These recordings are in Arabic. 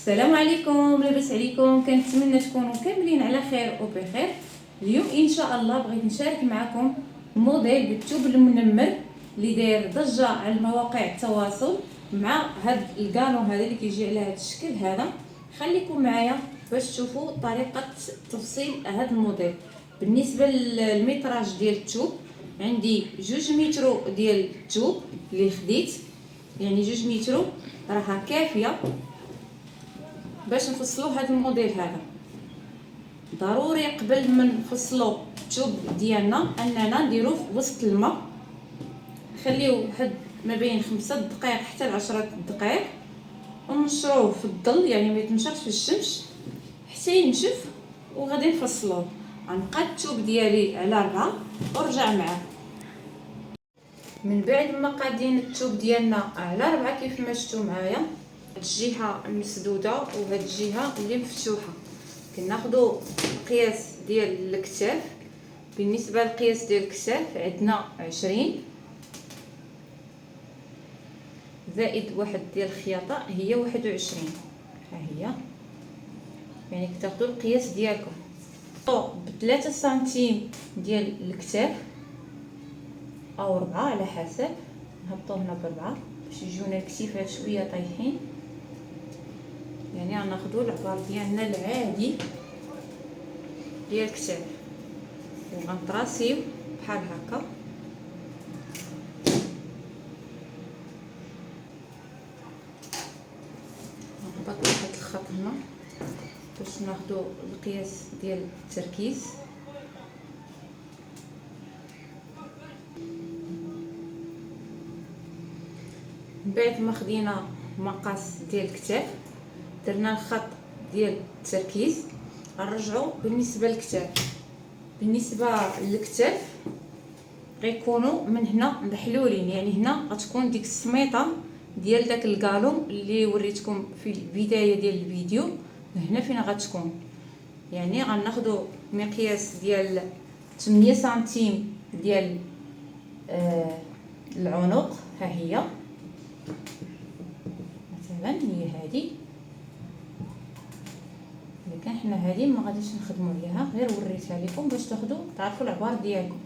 السلام عليكم، لاباس عليكم؟ كنتمنى تكونوا كاملين على خير وبخير. اليوم ان شاء الله بغيت نشارك معكم موديل بالثوب المنمر اللي داير ضجه على مواقع التواصل مع هذا الكالون هذا اللي كيجي على هذا الشكل هذا. خليكم معايا باش تشوفوا طريقه تفصيل هذا الموديل. بالنسبه للميتراج ديال الثوب عندي 2 متر ديال الثوب اللي خديت، يعني 2 متر راها كافيه باش نفصلوا هذا الموديل هذا. ضروري قبل ما نفصلوا الثوب ديالنا اننا نديروه في وسط الماء، نخليوه واحد ما بين 5 دقائق حتى 10 دقائق ونشروه في الظل، يعني ما يتنشرش في الشمس حتى ينشف وغادي نفصلوه. غنقاد الثوب ديالي على 4 ورجع معاه. من بعد ما قادين الثوب ديالنا على 4 كيف ما شفتوا معايا، هاد الجهه مسدوده وهاد الجهه اللي مفتوحه، كناخذوا القياس ديال الكتاف. بالنسبه للقياس ديال الكتاف عندنا 20 زائد واحد ديال الخياطه هي 21. ها هي، يعني كتاخذوا القياس ديالكم ب3 سنتيم ديال الكتاف او 4 على حسب. نهبطوا هنا ب4 باش يجونا الكتيفات شويه طايحين، يعني غناخذوا العبار ديالنا العادي ديال الكتاف وغنطراسيو بحال هكا. نهبط واحد الخط هنا باش ناخذوا القياس ديال التركيز. من بعد ما خدينا مقاس ديال الكتاف درنا الخط ديال التركيز، غنرجعوا بالنسبه للكتاف. بالنسبه للكتاف غيكونوا من هنا محلولين، يعني هنا غتكون ديك السميطه ديال داك الكالون اللي وريتكم في البدايه ديال الفيديو، هنا فين غتكون. يعني غناخذوا مقياس ديال 8 سنتيم ديال العنق. ها هي مثلا هي هذه، لكن حنا هذه ما غاديش نخدموا عليها، غير وريتها لكم باش تاخذوا تعرفوا العبار ديالكم.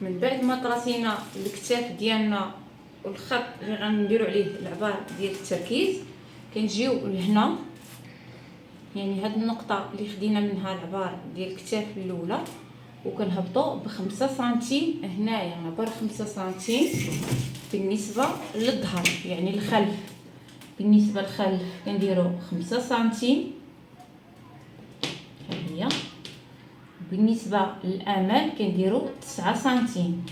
من بعد ما طراسينا الكتاف ديالنا والخط اللي غنديروا عليه العبار ديال التركيز، كنجيو لهنا، يعني هاد النقطه اللي خدينا منها العبار ديال الكتاف الاولى، وكنهبطوا ب5 سنتيم هنايا، عبر 5 سنتيم بالنسبه للظهر يعني الخلف. بالنسبه للخلف كنديروا 5 سنتيم، ها هي. بالنسبه للامام كنديروا 9 سنتيم،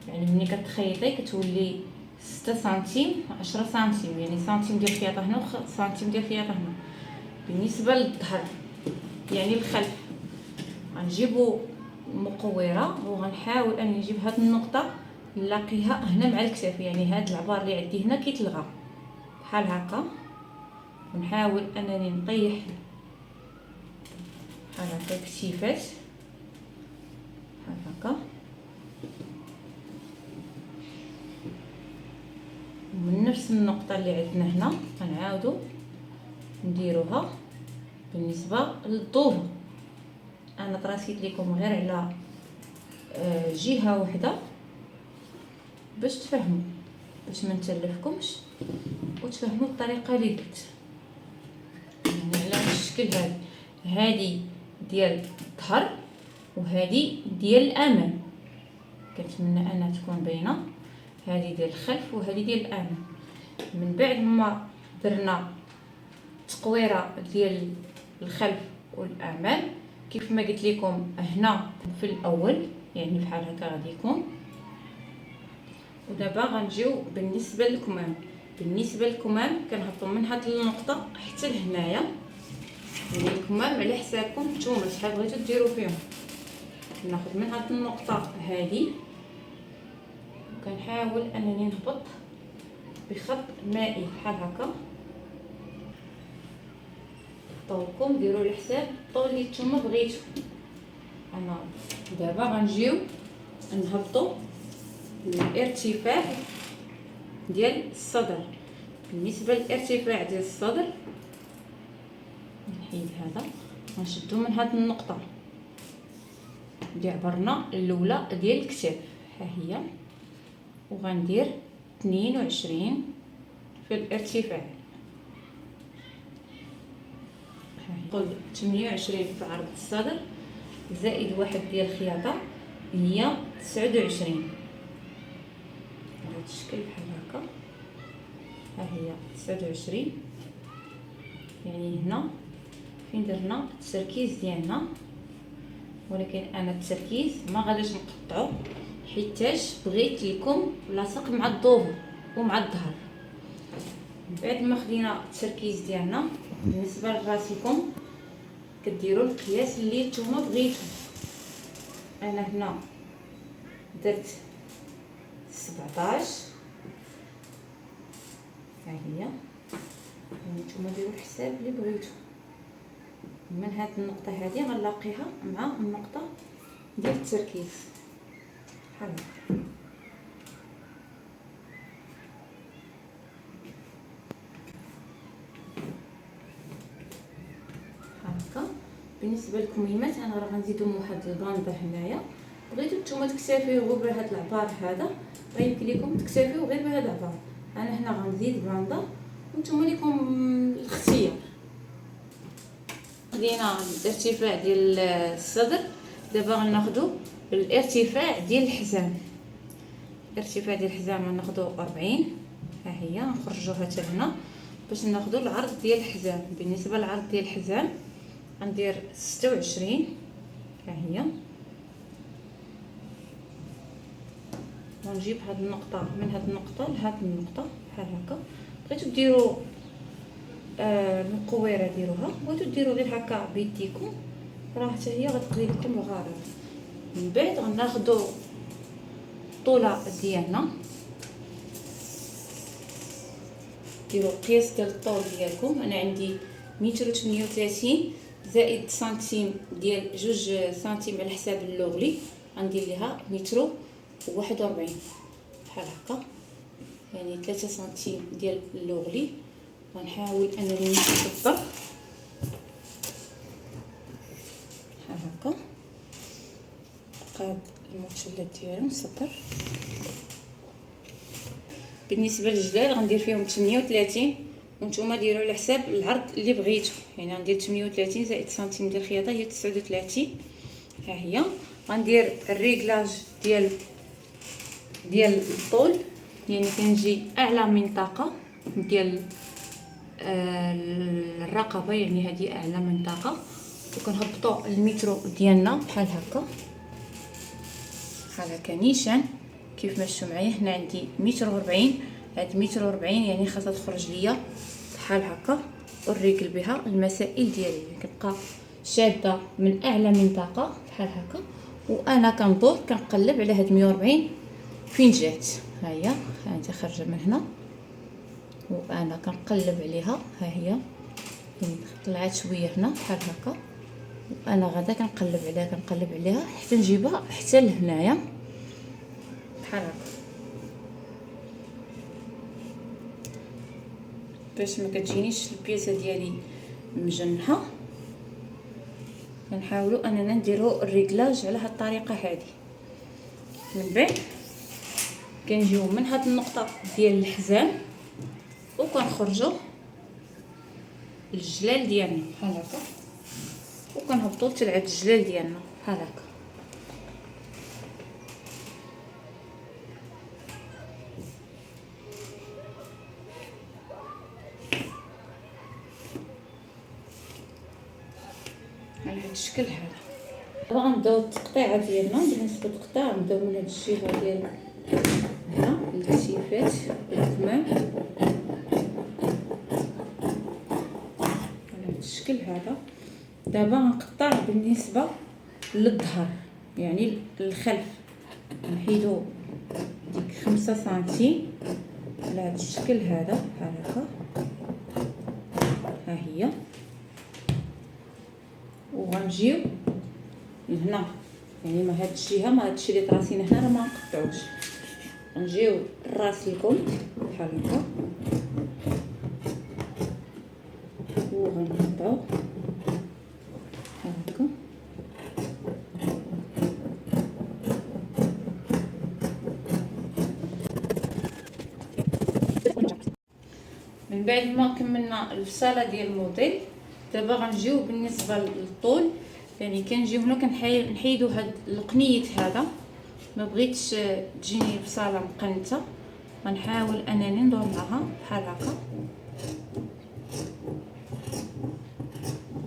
يعني ملي كتخيطي كتولي 6 سنتيم 10 سنتيم، يعني سنتيم ديال الخياطه هنا وسنتيم ديال الخياطه هنا. بالنسبه للظهر يعني الخلف غنجيبوا مقوره وغنحاول اني نجيب هاد النقطه نلاقيها هنا مع الكتاف، يعني هاد العبار اللي عندي هنا كيتلغى بحال هكا، ونحاول انني نطيح بحال هكا الكتيفات بحال هكا. ومن نفس النقطه اللي عندنا هنا غنعاودوا نديروها. بالنسبه للطوبه انا طراسيت لكم غير على جهه واحده باش تفهموا، باش ما نتلفكمش وتفهموا الطريقه اللي درت، يعني على الشكل هذا. هذه ديال الظهر وهذه ديال الامام، كنتمنى انها تكون باينه. هذه ديال الخلف وهذه ديال الامام. من بعد ما درنا تقويره ديال الخلف والامام كيف ما قلت لكم هنا في الاول، يعني بحال هكا غادي يكون. ودابا غنجيو بالنسبه للكمام. بالنسبه للكمام كنهبطوا من هاد النقطه حتى لهنايا، يعني الكمام على حسابكم نتوما شحال بغيتو ديروا فيهم. ناخذ من هاد النقطه هذه وكنحاول انني نهبط بخط مائي بحال هكا. طولكم ديروا على حساب الطول اللي نتوما بغيتو. انا دابا غنجيو نهبطوا الارتفاع ديال الصدر. بالنسبه للارتفاع ديال الصدر نحيد هذا، غنشدو من هاد النقطه اللي عبرنا الاولى ديال الكتاف، ها هي، وغندير 22 في الارتفاع، نقول 28 في عرض الصدر زائد واحد ديال الخياطه هي 29 على هذا الشكل بحال هكا. ها هي 29. يعني هنا فين درنا التركيز ديالنا، ولكن انا التركيز ما غاديش نقطعو حيتاش بغيت لكم لاصق مع الظهر ومع الظهر. بعد ما خدينا التركيز ديالنا بالنسبه لراسكم كديروا القياس اللي نتوما بغيتو. انا هنا درت 17، ها هي، نتوما ديروا الحساب اللي بغيتو. من هاد النقطه هذه غنلاقيها مع النقطه ديال التركيز بحال هكا. بالنسبه للكميمات انا راه غنزيدهم واحد الباندا هنايا، بغيتو نتوما تكتفيو غير بهذا العبار هذا راه يمكن لكم تكتفيو غير بهذا العبار. انا هنا غنزيد باندا وانتم لكم الاختيار. خدينا الارتفاع ديال الصدر، دابا غناخذوا الارتفاع ديال الحزام. الارتفاع ديال الحزام غناخذوا 40، ها هي، نخرجوها حتى هنا باش ناخذوا العرض ديال الحزام. بالنسبه للعرض ديال الحزام غندير 26، ها هي، ونجيب هاد النقطه من هاد النقطه لهاد النقطه بحال هكا. بغيتو ديروا القويره ديروها، بغيتو ديروا غير هكا بيديكم راه حتى هي غتقضي لكم الغرض. من بعد غناخذوا الطوله ديالنا، ديروا القياس ديال الطول ديالكم. انا عندي 138 زائد سنتيم ديال 2 سنتيم على حساب اللوغلي، غندير ليها 141 بحال هكا، يعني 3 سنتيم ديال اللوغلي. غنحاول انني نسطر بحال هكا، قاد المثلث ديالو نسطر. بالنسبه للجلال غندير فيهم 38 وانتم ديروا على حساب العرض اللي بغيتو. يعني غندير 38 زائد سنتيم ديال الخياطه هي 39، ها هي. غندير الريغلاج ديال الطول، يعني كنجي اعلى منطقه ديال الرقبه، يعني هذه اعلى منطقه، وكنهبطوا المترو ديالنا بحال هكا بحال هكا نيشان كيف ما شفتوا معايا. هنا عندي 140، هاد 140 يعني خاصها تخرج ليا بحال هكا، والرجل بها المسائل ديالي كتبقى شاده من اعلى منطقه بحال هكا. وانا كندور كنقلب على هاد 140 فين جات، ها هي، هانتي خارجه من هنا وانا كنقلب عليها، ها هي، يعني طلعت شويه هنا بحال هكا، وانا غادا كنقلب عليها حتى نجيبها حتى لهنايا بحال هكا، باش ما كتجينيش البياسه ديالي مجنحه. كنحاولوا اننا نديروا الريغلاج على هاد الطريقه هذه. من بعد كنجيو من هاد النقطه ديال الحزام وكنخرجوا الجلال ديالنا بحال هكا، وكنهبطوا حتى لعند الجلال ديالنا بحال هكا. على هاد الشكل هذا. دابا غنبداو التقطيعه ديالنا. بالنسبه للقطاع نبداو من هاد الجهه ديال هنا الكتيفات والكمام على هاد الشكل هذا. دابا غنقطع بالنسبه للظهر، يعني الخلف، نحيدو ديك 5 سنتيم على هاد الشكل هذا بحال هكا، ها هي. وغنجيو لهنا، يعني ما هاد الجهه، ما هاد الشيء اللي طراسينا هنا راه ما نقطعوش. غنجيو الراس الكم بحال هكا وغنقطعو هكا. من بعد ما كملنا الفصاله ديال الموديل، دابا غنجيو بالنسبه للطول. يعني كنجيو هنا كنحيدو هاد القنيت هذا، ما بغيتش تجيني البصاله مقنته، غنحاول انني ندور معها بحال هكا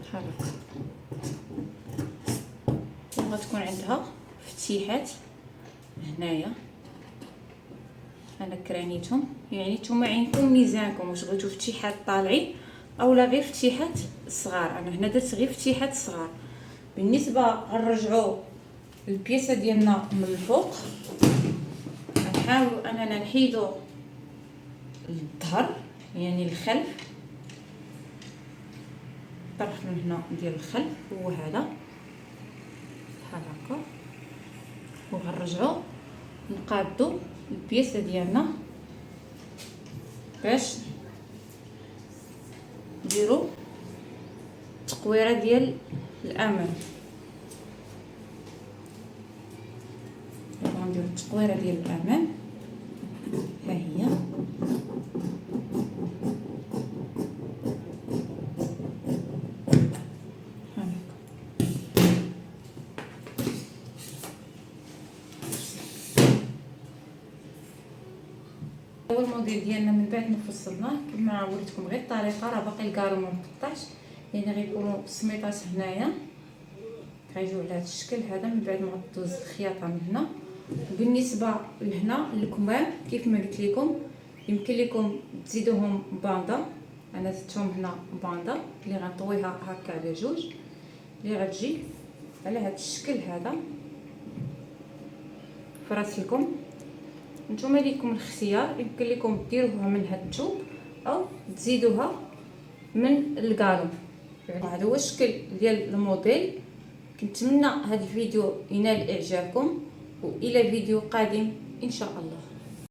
بحال هكا، وغتكون عندها فتيحات هنايا. انا كرانيتهم، يعني نتوما عينكم ميزانكم، واش بغيتو فتيحات طالعين اولا غير فتيحات صغار. انا هنا درت غير فتيحات صغار. بالنسبه غنرجعوا البياسه ديالنا من الفوق، غنحاولوا اننا نحيدوا الظهر يعني الخلف، الطرف من هنا ديال الخلف هو هذا بحال هكا، وغنرجعوا نقادوا البياسه ديالنا باش نديروا التقويره ديال الامام. غنديروا التقويره ديال الامام، ها هي اول موديل ديالنا. من بعد ما فصلناه كما وريتكم غير الطريقه، راه باقي الكارو ما مقطعش، يعني غيكونوا سميطات هنايا غيجيو على هذا الشكل هذا. من بعد ما غدوز الخياطه من هنا. بالنسبه لهنا الكمام كيف ما قلت لكم، يمكن لكم تزيدوهم باندا. انا زدتهم هنا باندا اللي غنطويها هكا على جوج، اللي غتجي على هذا الشكل هذا فراسلكم. نتوما ليكم الاختيار، يمكن لكم ديروها من هاد الثوب او تزيدوها من الكالون. هذا هو الشكل ديال الموديل. كنتمنى هذا الفيديو ينال اعجابكم، والى فيديو قادم ان شاء الله.